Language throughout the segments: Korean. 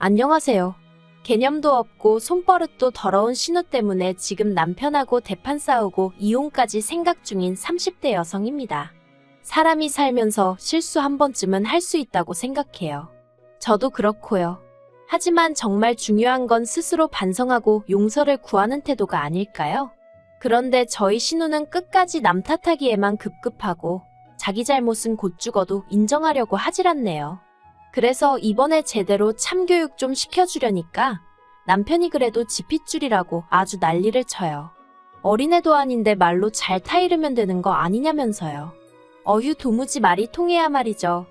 안녕하세요. 개념도 없고 손버릇도 더러운 신우 때문에 지금 남편하고 대판 싸우고 이혼까지 생각 중인 30대 여성입니다. 사람이 살면서 실수 한 번쯤은 할 수 있다고 생각해요. 저도 그렇고요. 하지만 정말 중요한 건 스스로 반성하고 용서를 구하는 태도가 아닐까요? 그런데 저희 신우는 끝까지 남 탓하기에만 급급하고 자기 잘못은 곧 죽어도 인정하려고 하질 않네요. 그래서 이번에 제대로 참교육 좀 시켜주려니까 남편이 그래도 지핏줄이라고 아주 난리를 쳐요. 어린애도 아닌데 말로 잘 타이르면 되는 거 아니냐면서요. 어휴, 도무지 말이 통해야 말이죠.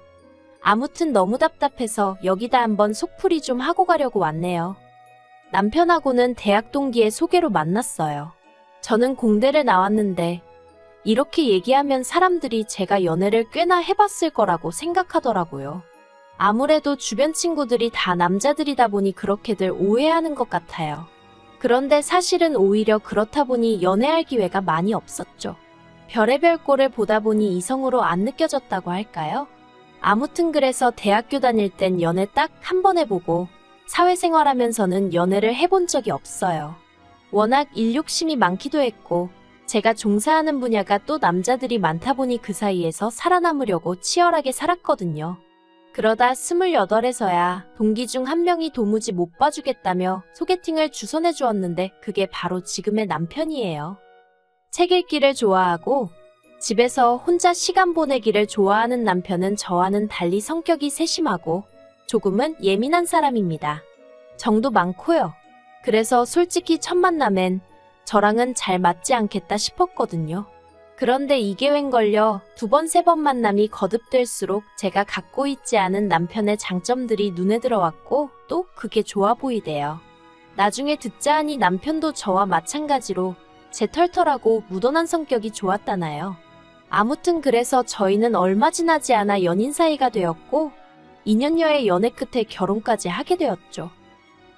아무튼 너무 답답해서 여기다 한번 속풀이 좀 하고 가려고 왔네요. 남편하고는 대학 동기의 소개로 만났어요. 저는 공대를 나왔는데 이렇게 얘기하면 사람들이 제가 연애를 꽤나 해봤을 거라고 생각하더라고요. 아무래도 주변 친구들이 다 남자들이다 보니 그렇게들 오해하는 것 같아요. 그런데 사실은 오히려 그렇다 보니 연애할 기회가 많이 없었죠. 별의별 꼴을 보다 보니 이성으로 안 느껴졌다고 할까요? 아무튼 그래서 대학교 다닐 땐 연애 딱 한 번 해보고 사회생활하면서는 연애를 해본 적이 없어요. 워낙 일 욕심이 많기도 했고 제가 종사하는 분야가 또 남자들이 많다 보니 그 사이에서 살아남으려고 치열하게 살았거든요. 그러다 28에서야 동기 중 한 명이 도무지 못 봐주겠다며 소개팅을 주선해 주었는데 그게 바로 지금의 남편이에요. 책 읽기를 좋아하고 집에서 혼자 시간 보내기를 좋아하는 남편은 저와는 달리 성격이 세심하고 조금은 예민한 사람입니다. 정도 많고요. 그래서 솔직히 첫 만남엔 저랑은 잘 맞지 않겠다 싶었거든요. 그런데 이게 웬걸요. 두 번, 세 번 만남이 거듭될수록 제가 갖고 있지 않은 남편의 장점들이 눈에 들어왔고 또 그게 좋아 보이대요. 나중에 듣자 하니 남편도 저와 마찬가지로 제 털털하고 무던한 성격이 좋았다나요. 아무튼 그래서 저희는 얼마 지나지 않아 연인 사이가 되었고 2년여의 연애 끝에 결혼까지 하게 되었죠.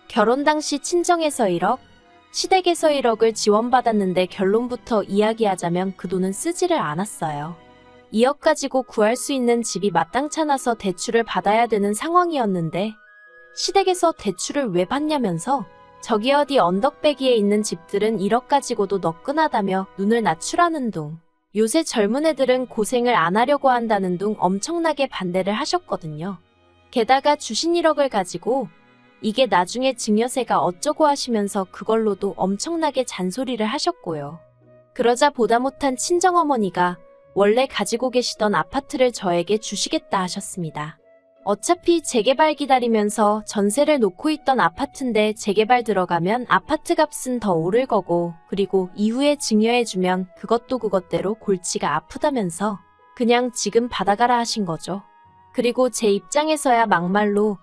결혼 당시 친정에서 1억, 시댁에서 1억을 지원받았는데 결론부터 이야기하자면 그 돈은 쓰지를 않았어요. 2억 가지고 구할 수 있는 집이 마땅찮아서 대출을 받아야 되는 상황이었는데 시댁에서 대출을 왜 받냐면서 저기 어디 언덕배기에 있는 집들은 1억 가지고도 너끈하다며 눈을 낮추라는 둥. 요새 젊은 애들은 고생을 안 하려고 한다는 둥 엄청나게 반대를 하셨거든요. 게다가 주신 1억을 가지고 이게 나중에 증여세가 어쩌고 하시면서 그걸로도 엄청나게 잔소리를 하셨고요. 그러자 보다 못한 친정어머니가 원래 가지고 계시던 아파트를 저에게 주시겠다 하셨습니다. 어차피 재개발 기다리면서 전세를 놓고 있던 아파트인데 재개발 들어가면 아파트 값은 더 오를 거고 그리고 이후에 증여해주면 그것도 그것대로 골치가 아프다면서 그냥 지금 받아가라 하신 거죠. 그리고 제 입장에서야 막말로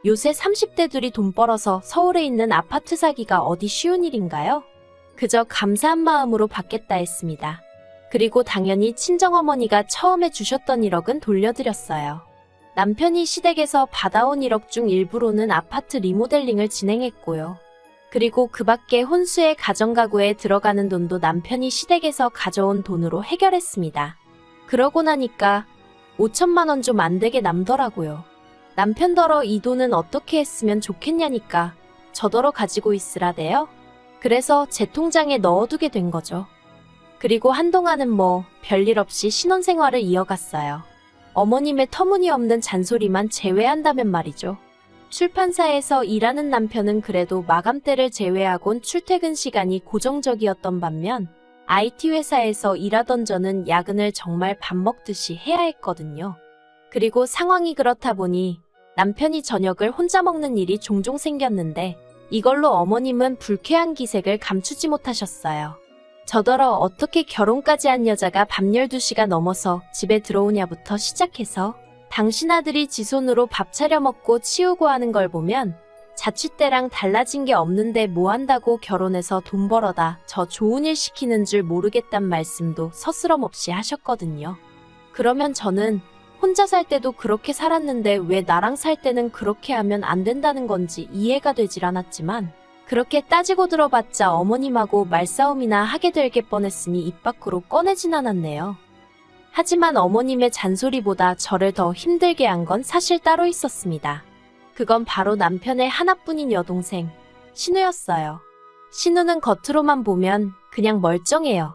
요새 30대들이 돈 벌어서 서울에 있는 아파트 사기가 어디 쉬운 일인가요? 그저 감사한 마음으로 받겠다 했습니다. 그리고 당연히 친정어머니가 처음에 주셨던 1억은 돌려드렸어요. 남편이 시댁에서 받아온 1억 중 일부로는 아파트 리모델링을 진행했고요. 그리고 그 밖에 혼수의 가정가구에 들어가는 돈도 남편이 시댁에서 가져온 돈으로 해결했습니다. 그러고 나니까 5천만 원 좀 안 되게 남더라고요. 남편더러 이 돈은 어떻게 했으면 좋겠냐니까 저더러 가지고 있으라대요. 그래서 제 통장에 넣어두게 된 거죠. 그리고 한동안은 뭐 별일 없이 신혼생활을 이어갔어요. 어머님의 터무니없는 잔소리만 제외한다면 말이죠. 출판사에서 일하는 남편은 그래도 마감때를 제외하곤 출퇴근 시간이 고정적이었던 반면 IT 회사에서 일하던 저는 야근을 정말 밥 먹듯이 해야 했거든요. 그리고 상황이 그렇다 보니 남편이 저녁을 혼자 먹는 일이 종종 생겼는데 이걸로 어머님은 불쾌한 기색을 감추지 못하셨어요. 저더러 어떻게 결혼까지 한 여자가 밤 12시가 넘어서 집에 들어오냐부터 시작해서 당신 아들이 지 손으로 밥 차려 먹고 치우고 하는 걸 보면 자취때랑 달라진 게 없는데 뭐 한다고 결혼해서 돈 벌어다 저 좋은 일 시키는 줄 모르겠단 말씀도 서스럼 없이 하셨거든요. 그러면 저는 혼자 살 때도 그렇게 살았는데 왜 나랑 살 때는 그렇게 하면 안 된다는 건지 이해가 되질 않았지만 그렇게 따지고 들어봤자 어머님하고 말싸움이나 하게 될 게 뻔했으니 입 밖으로 꺼내진 않았네요. 하지만 어머님의 잔소리보다 저를 더 힘들게 한 건 사실 따로 있었습니다. 그건 바로 남편의 하나뿐인 여동생, 신우였어요. 신우는 겉으로만 보면 그냥 멀쩡해요.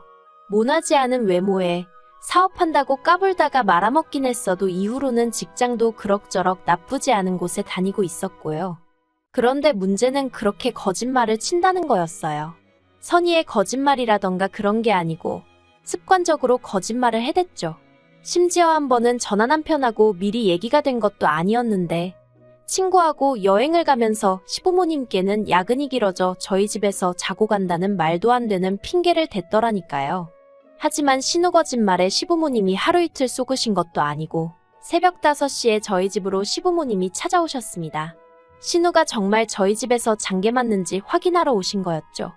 모나지 않은 외모에 사업한다고 까불다가 말아먹긴 했어도 이후로는 직장도 그럭저럭 나쁘지 않은 곳에 다니고 있었고요. 그런데 문제는 그렇게 거짓말을 친다는 거였어요. 선의의 거짓말이라던가 그런 게 아니고 습관적으로 거짓말을 해댔죠. 심지어 한 번은 전화 남편하고 미리 얘기가 된 것도 아니었는데 친구하고 여행을 가면서 시부모님께는 야근이 길어져 저희 집에서 자고 간다는 말도 안 되는 핑계를 댔더라니까요. 하지만 신우 거짓말에 시부모님이 하루 이틀 속으신 것도 아니고 새벽 5시에 저희 집으로 시부모님이 찾아오셨습니다. 신우가 정말 저희 집에서 장계 맞는지 확인하러 오신 거였죠.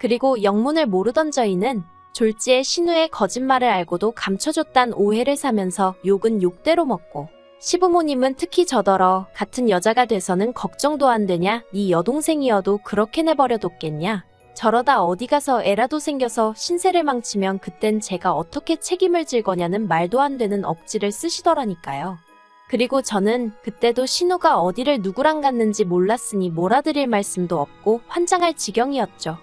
그리고 영문을 모르던 저희는 졸지에 신우의 거짓말을 알고도 감춰줬단 오해를 사면서 욕은 욕대로 먹고 시부모님은 특히 저더러 같은 여자가 돼서는 걱정도 안 되냐? 네 여동생이어도 그렇게 내버려뒀겠냐? 저러다 어디 가서 애라도 생겨서 신세를 망치면 그땐 제가 어떻게 책임을 질 거냐는 말도 안 되는 억지를 쓰시더라니까요. 그리고 저는 그때도 신우가 어디를 누구랑 갔는지 몰랐으니 몰아드릴 말씀도 없고 환장할 지경이었죠.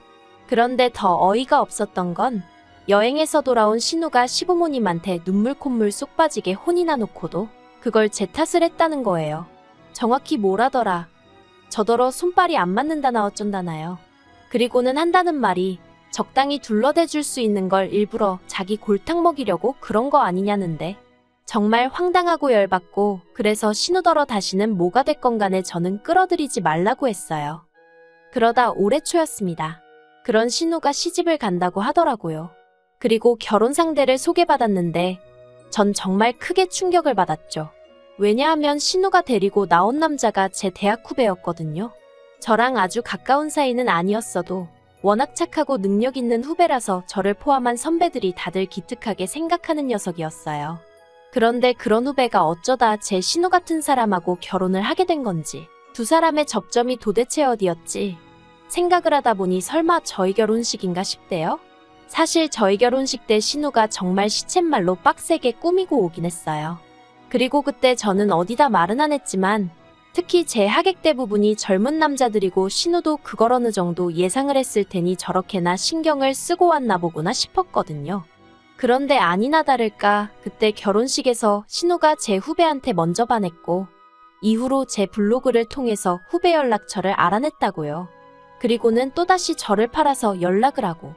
그런데 더 어이가 없었던 건 여행에서 돌아온 신우가 시부모님한테 눈물 콧물 쏙 빠지게 혼이나 놓고도 그걸 제 탓을 했다는 거예요. 정확히 뭐라더라. 저더러 손발이 안 맞는다나 어쩐다나요. 그리고는 한다는 말이 적당히 둘러대줄 수 있는 걸 일부러 자기 골탕 먹이려고 그런 거 아니냐는데 정말 황당하고 열받고 그래서 신우더러 다시는 뭐가 됐건 간에 저는 끌어들이지 말라고 했어요. 그러다 올해 초였습니다. 그런 신우가 시집을 간다고 하더라고요. 그리고 결혼 상대를 소개받았는데 전 정말 크게 충격을 받았죠. 왜냐하면 신우가 데리고 나온 남자가 제 대학 후배였거든요. 저랑 아주 가까운 사이는 아니었어도 워낙 착하고 능력 있는 후배라서 저를 포함한 선배들이 다들 기특하게 생각하는 녀석이었어요. 그런데 그런 후배가 어쩌다 제 신우 같은 사람하고 결혼을 하게 된 건지 두 사람의 접점이 도대체 어디였지 생각을 하다 보니 설마 저희 결혼식인가 싶대요. 사실 저희 결혼식 때 신우가 정말 시쳇말로 빡세게 꾸미고 오긴 했어요. 그리고 그때 저는 어디다 말은 안 했지만 특히 제 하객 대부분이 젊은 남자들이고 신우도 그걸 어느 정도 예상을 했을 테니 저렇게나 신경을 쓰고 왔나 보구나 싶었거든요. 그런데 아니나 다를까 그때 결혼식에서 신우가 제 후배한테 먼저 반했고 이후로 제 블로그를 통해서 후배 연락처를 알아냈다고요. 그리고는 또다시 저를 팔아서 연락을 하고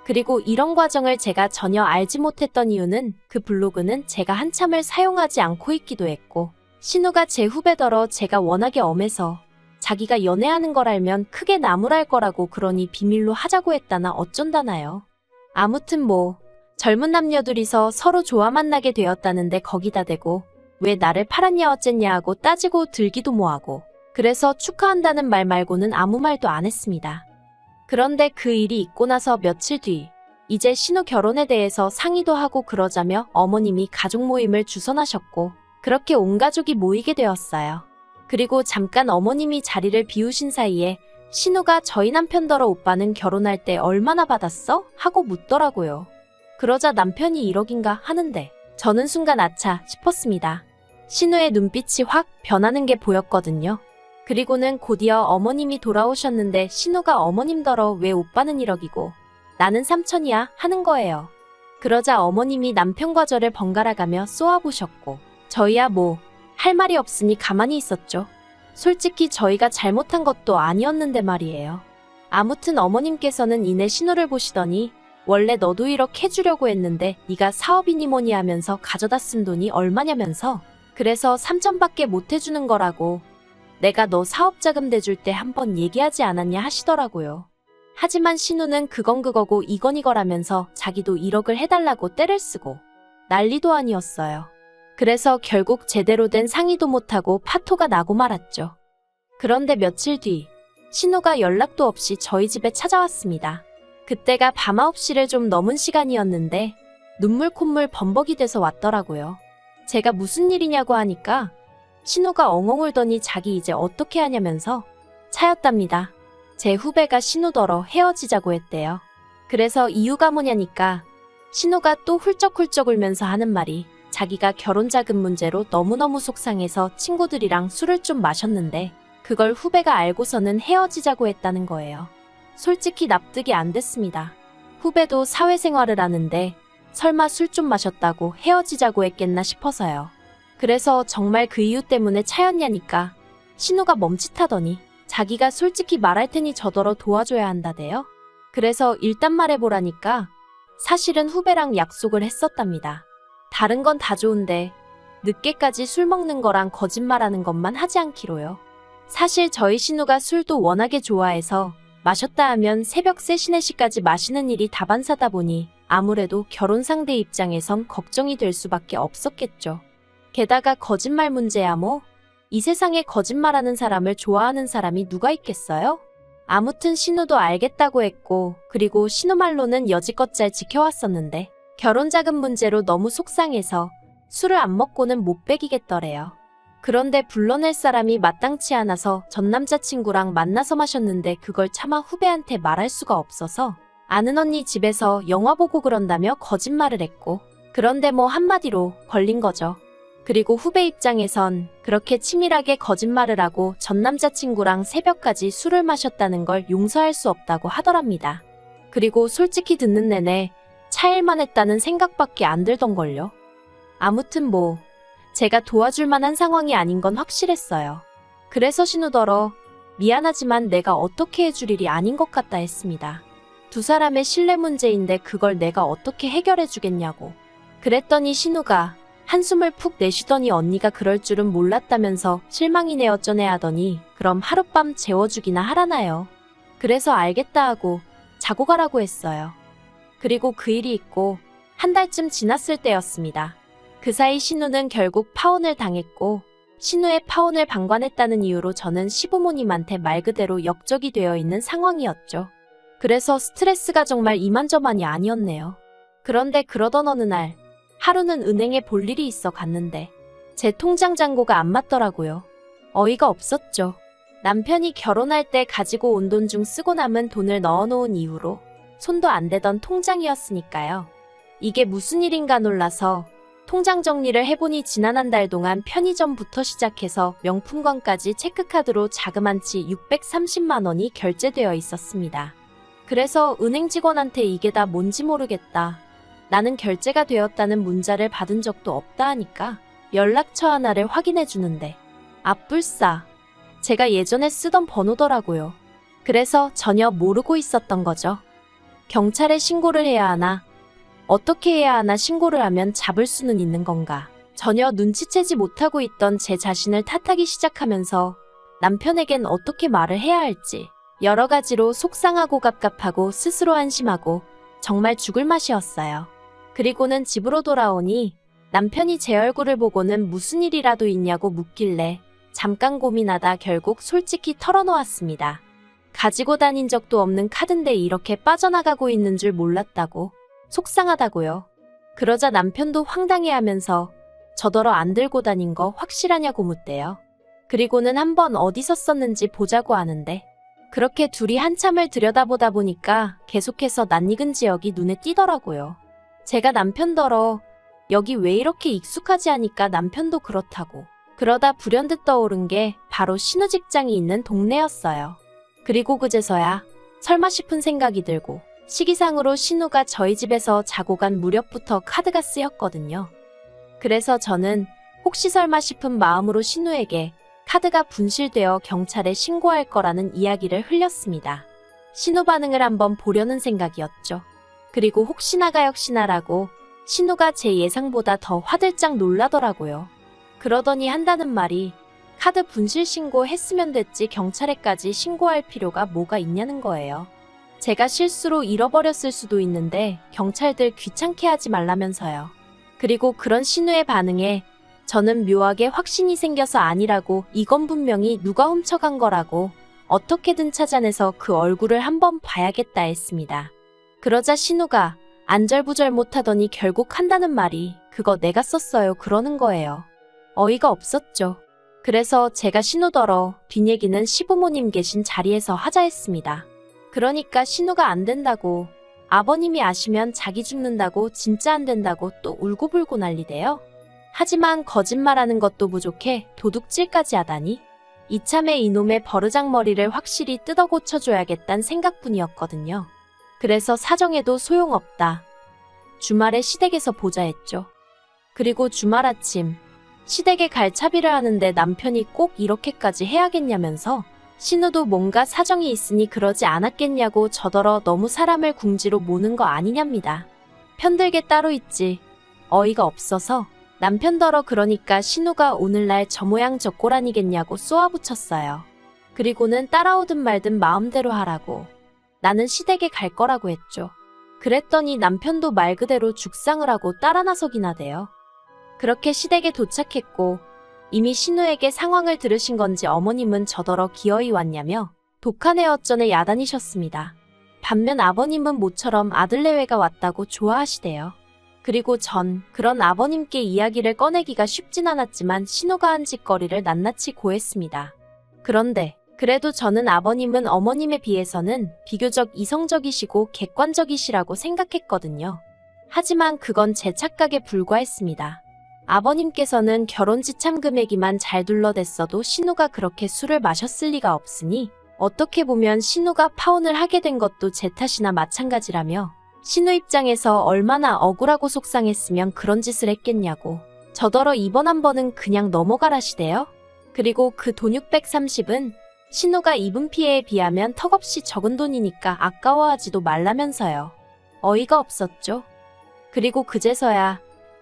그리고 이런 과정을 제가 전혀 알지 못했던 이유는 그 블로그는 제가 한참을 사용하지 않고 있기도 했고 신우가 제 후배더러 제가 워낙에 엄해서 자기가 연애하는 걸 알면 크게 나무랄 거라고 그러니 비밀로 하자고 했다나 어쩐다나요. 아무튼 뭐 젊은 남녀 둘이서 서로 좋아 만나게 되었다는데 거기다 대고 왜 나를 팔았냐 어쨌냐 하고 따지고 들기도 뭐하고 그래서 축하한다는 말 말고는 아무 말도 안 했습니다. 그런데 그 일이 있고 나서 며칠 뒤 이제 신우 결혼에 대해서 상의도 하고 그러자며 어머님이 가족 모임을 주선하셨고 그렇게 온 가족이 모이게 되었어요. 그리고 잠깐 어머님이 자리를 비우신 사이에 신우가 저희 남편더러 오빠는 결혼할 때 얼마나 받았어? 하고 묻더라고요. 그러자 남편이 1억인가 하는데 저는 순간 아차 싶었습니다. 신우의 눈빛이 확 변하는 게 보였거든요. 그리고는 곧이어 어머님이 돌아오셨는데 신우가 어머님더러 왜 오빠는 1억이고 나는 3천이야 하는 거예요. 그러자 어머님이 남편과 저를 번갈아가며 쏘아보셨고 저희야 뭐 할 말이 없으니 가만히 있었죠. 솔직히 저희가 잘못한 것도 아니었는데 말이에요. 아무튼 어머님께서는 이내 신우를 보시더니 원래 너도 1억 해주려고 했는데 네가 사업이니 뭐니 하면서 가져다 쓴 돈이 얼마냐면서 그래서 3천밖에 못 해주는 거라고 내가 너 사업자금 대줄 때 한번 얘기하지 않았냐 하시더라고요. 하지만 신우는 그건 그거고 이건 이거라면서 자기도 1억을 해달라고 떼를 쓰고 난리도 아니었어요. 그래서 결국 제대로 된 상의도 못하고 파토가 나고 말았죠. 그런데 며칠 뒤 신우가 연락도 없이 저희 집에 찾아왔습니다. 그때가 밤 9시를 좀 넘은 시간이었는데 눈물 콧물 범벅이 돼서 왔더라고요. 제가 무슨 일이냐고 하니까 신우가 엉엉 울더니 자기 이제 어떻게 하냐면서 차였답니다. 제 후배가 신우더러 헤어지자고 했대요. 그래서 이유가 뭐냐니까 신우가 또 훌쩍훌쩍 울면서 하는 말이 자기가 결혼자금 문제로 너무너무 속상해서 친구들이랑 술을 좀 마셨는데 그걸 후배가 알고서는 헤어지자고 했다는 거예요. 솔직히 납득이 안 됐습니다. 후배도 사회생활을 하는데 설마 술 좀 마셨다고 헤어지자고 했겠나 싶어서요. 그래서 정말 그 이유 때문에 차였냐니까 신우가 멈칫하더니 자기가 솔직히 말할 테니 저더러 도와줘야 한다대요. 그래서 일단 말해보라니까 사실은 후배랑 약속을 했었답니다. 다른 건 다 좋은데 늦게까지 술 먹는 거랑 거짓말하는 것만 하지 않기로요. 사실 저희 신우가 술도 워낙에 좋아해서 마셨다 하면 새벽 3시, 4시까지 마시는 일이 다반사다 보니 아무래도 결혼 상대 입장에선 걱정이 될 수밖에 없었겠죠. 게다가 거짓말 문제야 뭐? 이 세상에 거짓말하는 사람을 좋아하는 사람이 누가 있겠어요? 아무튼 신우도 알겠다고 했고 그리고 신우 말로는 여지껏 잘 지켜왔었는데 결혼 자금 문제로 너무 속상해서 술을 안 먹고는 못 배기겠더래요. 그런데 불러낼 사람이 마땅치 않아서 전 남자친구랑 만나서 마셨는데 그걸 차마 후배한테 말할 수가 없어서 아는 언니 집에서 영화 보고 그런다며 거짓말을 했고 그런데 뭐 한마디로 걸린 거죠. 그리고 후배 입장에선 그렇게 치밀하게 거짓말을 하고 전 남자친구랑 새벽까지 술을 마셨다는 걸 용서할 수 없다고 하더랍니다. 그리고 솔직히 듣는 내내 차일만 했다는 생각밖에 안 들던걸요. 아무튼 뭐 제가 도와줄 만한 상황이 아닌 건 확실했어요. 그래서 신우더러 미안하지만 내가 어떻게 해줄 일이 아닌 것 같다 했습니다. 두 사람의 신뢰 문제인데 그걸 내가 어떻게 해결해 주겠냐고. 그랬더니 신우가 한숨을 푹 내쉬더니 언니가 그럴 줄은 몰랐다면서 실망이네 어쩌네 하더니 그럼 하룻밤 재워주기나 하라나요. 그래서 알겠다 하고 자고 가라고 했어요. 그리고 그 일이 있고 한 달쯤 지났을 때였습니다. 그 사이 신우는 결국 파혼을 당했고 신우의 파혼을 방관했다는 이유로 저는 시부모님한테 말 그대로 역적이 되어 있는 상황이었죠. 그래서 스트레스가 정말 이만저만이 아니었네요. 그런데 그러던 어느 날 하루는 은행에 볼 일이 있어 갔는데 제 통장 잔고가 안 맞더라고요. 어이가 없었죠. 남편이 결혼할 때 가지고 온 돈 중 쓰고 남은 돈을 넣어놓은 이후로 손도 안 대던 통장이었으니까요. 이게 무슨 일인가 놀라서 통장 정리를 해보니 지난 한 달 동안 편의점부터 시작해서 명품관까지 체크카드로 자그만치 630만 원이 결제되어 있었습니다. 그래서 은행 직원한테 이게 다 뭔지 모르겠다. 나는 결제가 되었다는 문자를 받은 적도 없다 하니까 연락처 하나를 확인해 주는데 앞불싸 제가 예전에 쓰던 번호더라고요. 그래서 전혀 모르고 있었던 거죠. 경찰에 신고를 해야 하나? 어떻게 해야 하나 신고를 하면 잡을 수는 있는 건가? 전혀 눈치채지 못하고 있던 제 자신을 탓하기 시작하면서 남편에겐 어떻게 말을 해야 할지 여러 가지로 속상하고 갑갑하고 스스로 안심하고 정말 죽을 맛이었어요. 그리고는 집으로 돌아오니 남편이 제 얼굴을 보고는 무슨 일이라도 있냐고 묻길래 잠깐 고민하다 결국 솔직히 털어놓았습니다. 가지고 다닌 적도 없는 카드인데 이렇게 빠져나가고 있는 줄 몰랐다고. 속상하다고요. 그러자 남편도 황당해하면서 저더러 안 들고 다닌 거 확실하냐고 묻대요. 그리고는 한번 어디서 썼는지 보자고 하는데 그렇게 둘이 한참을 들여다보다 보니까 계속해서 낯익은 지역이 눈에 띄더라고요. 제가 남편더러 여기 왜 이렇게 익숙하지 하니까 남편도 그렇다고. 그러다 불현듯 떠오른 게 바로 신우 직장이 있는 동네였어요. 그리고 그제서야 설마 싶은 생각이 들고 시기상으로 신우가 저희 집에서 자고 간 무렵부터 카드가 쓰였거든요. 그래서 저는 혹시 설마 싶은 마음으로 신우에게 카드가 분실되어 경찰에 신고할 거라는 이야기를 흘렸습니다. 신우 반응을 한번 보려는 생각이었죠. 그리고 혹시나가 역시나라고 신우가 제 예상보다 더 화들짝 놀라더라고요. 그러더니 한다는 말이 카드 분실 신고했으면 됐지 경찰에까지 신고할 필요가 뭐가 있냐는 거예요. 제가 실수로 잃어버렸을 수도 있는데 경찰들 귀찮게 하지 말라면서요. 그리고 그런 신우의 반응에 저는 묘하게 확신이 생겨서 아니라고 이건 분명히 누가 훔쳐간 거라고 어떻게든 찾아내서 그 얼굴을 한번 봐야겠다 했습니다. 그러자 신우가 안절부절 못하더니 결국 한다는 말이 그거 내가 썼어요 그러는 거예요. 어이가 없었죠. 그래서 제가 신우더러 뒷얘기는 시부모님 계신 자리에서 하자 했습니다. 그러니까 신우가 안 된다고 아버님이 아시면 자기 죽는다고 진짜 안 된다고 또 울고불고 난리대요. 하지만 거짓말하는 것도 부족해 도둑질까지 하다니 이참에 이놈의 버르장머리를 확실히 뜯어 고쳐줘야겠단 생각뿐이었거든요. 그래서 사정해도 소용없다. 주말에 시댁에서 보자 했죠. 그리고 주말 아침 시댁에 갈 차비를 하는데 남편이 꼭 이렇게까지 해야겠냐면서 신우도 뭔가 사정이 있으니 그러지 않았겠냐고 저더러 너무 사람을 궁지로 모는 거 아니냐입니다. 편들게 따로 있지. 어이가 없어서 남편더러 그러니까 신우가 오늘날 저 모양 저 꼴 아니겠냐고 쏘아붙였어요. 그리고는 따라오든 말든 마음대로 하라고. 나는 시댁에 갈 거라고 했죠. 그랬더니 남편도 말 그대로 죽상을 하고 따라 나서기나 돼요. 그렇게 시댁에 도착했고 이미 신우에게 상황을 들으신 건지 어머님은 저더러 기어이 왔냐며 독한 애 어쩌네 야단이셨습니다. 반면 아버님은 모처럼 아들내외가 왔다고 좋아하시대요. 그리고 전 그런 아버님께 이야기를 꺼내기가 쉽진 않았지만 신우가 한 짓거리를 낱낱이 고했습니다. 그런데 그래도 저는 아버님은 어머님에 비해서는 비교적 이성적이시고 객관적이시라고 생각했거든요. 하지만 그건 제 착각에 불과했습니다. 아버님께서는 결혼 지참 금액이만 잘 둘러댔어도 신우가 그렇게 술을 마셨을 리가 없으니 어떻게 보면 신우가 파혼을 하게 된 것도 제 탓이나 마찬가지라며 신우 입장에서 얼마나 억울하고 속상했으면 그런 짓을 했겠냐고 저더러 이번 한 번은 그냥 넘어가라시대요. 그리고 그 돈 630은 신우가 입은 피해에 비하면 턱없이 적은 돈이니까 아까워하지도 말라면서요. 어이가 없었죠. 그리고 그제서야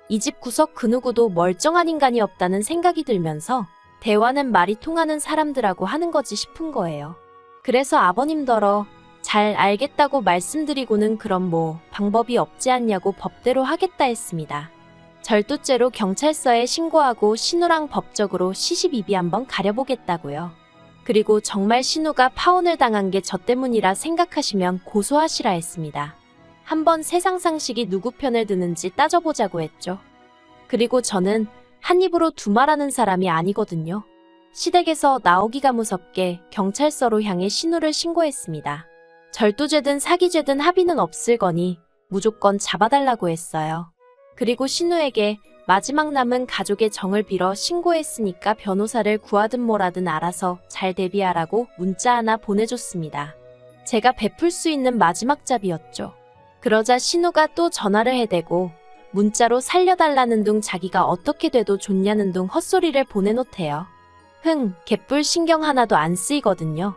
이 집 구석 그 누구도 멀쩡한 인간이 없다는 생각이 들면서 대화는 말이 통하는 사람들하고 하는 거지 싶은 거예요. 그래서 아버님더러 잘 알겠다고 말씀드리고는 그럼 뭐 방법이 없지 않냐고 법대로 하겠다 했습니다. 절도죄로 경찰서에 신고하고 신우랑 법적으로 시시비비 한번 가려보겠다고요. 그리고 정말 신우가 파혼을 당한 게 저 때문이라 생각하시면 고소하시라 했습니다. 한번 세상 상식이 누구 편을 드는지 따져보자고 했죠. 그리고 저는 한 입으로 두 말하는 사람이 아니거든요. 시댁에서 나오기가 무섭게 경찰서로 향해 신우를 신고했습니다. 절도죄든 사기죄든 합의는 없을 거니 무조건 잡아달라고 했어요. 그리고 신우에게 마지막 남은 가족의 정을 빌어 신고했으니까 변호사를 구하든 뭐라든 알아서 잘 대비하라고 문자 하나 보내줬습니다. 제가 베풀 수 있는 마지막 잡이었죠. 그러자 신우가 또 전화를 해대고 문자로 살려달라는 둥 자기가 어떻게 돼도 좋냐는 둥 헛소리를 보내놓대요. 개뿔 신경 하나도 안 쓰이거든요.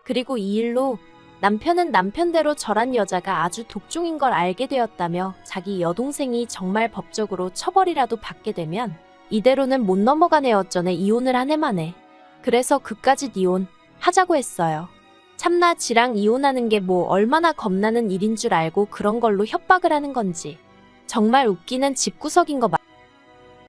그리고 이 일로 남편은 남편대로 저란 여자가 아주 독종인 걸 알게 되었다며 자기 여동생이 정말 법적으로 처벌이라도 받게 되면 이대로는 못 넘어가네 어쩌네 이혼을 한 해 만에. 그래서 그까지 이혼 하자고 했어요. 참나 지랑 이혼하는 게 뭐 얼마나 겁나는 일인 줄 알고 그런 걸로 협박을 하는 건지. 정말 웃기는 집구석인 거